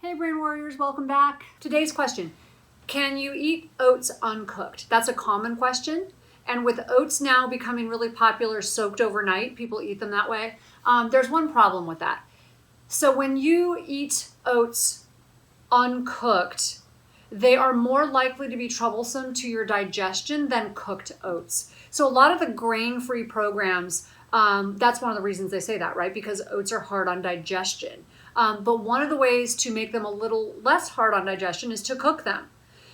Hey Brain Warriors, welcome back. Today's question, can you eat oats uncooked? That's a common question. And with oats now becoming really popular soaked overnight, people eat them that way. There's one problem with that. So when you eat oats uncooked, they are more likely to be troublesome to your digestion than cooked oats. So a lot of the grain-free programs, that's one of the reasons they say that, right? Because oats are hard on digestion. But one of the ways to make them a little less hard on digestion is to cook them.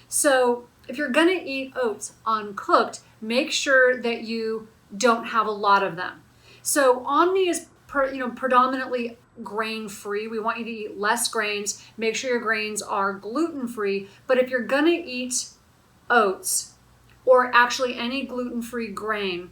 So if you're going to eat oats uncooked, make sure that you don't have a lot of them. So Omni is predominantly grain-free. We want you to eat less grains. Make sure your grains are gluten-free. But if you're going to eat oats or actually any gluten-free grain,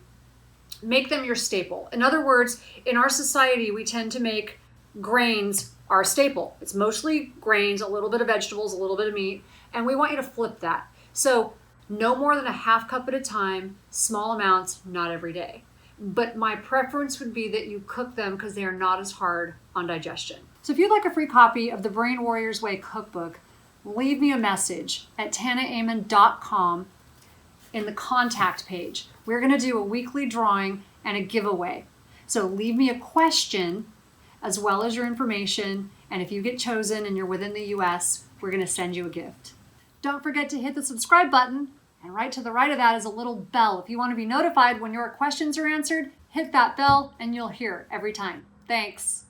make them your staple. In other words, in our society, we tend to make grains our staple. It's mostly grains, a little bit of vegetables, a little bit of meat, and we want you to flip that. So no more than a half cup at a time, small amounts, not every day. But my preference would be that you cook them because they are not as hard on digestion. So if you'd like a free copy of the Brain Warriors Way cookbook, leave me a message at tanaamen.com in the contact page. We're going to do a weekly drawing and a giveaway. So leave me a question as well as your information, and if you get chosen and you're within the US, we're going to send you a gift. Don't forget to hit the subscribe button, and right to the right of that is a little bell. If you want to be notified when your questions are answered, hit that bell and you'll hear it every time. Thanks.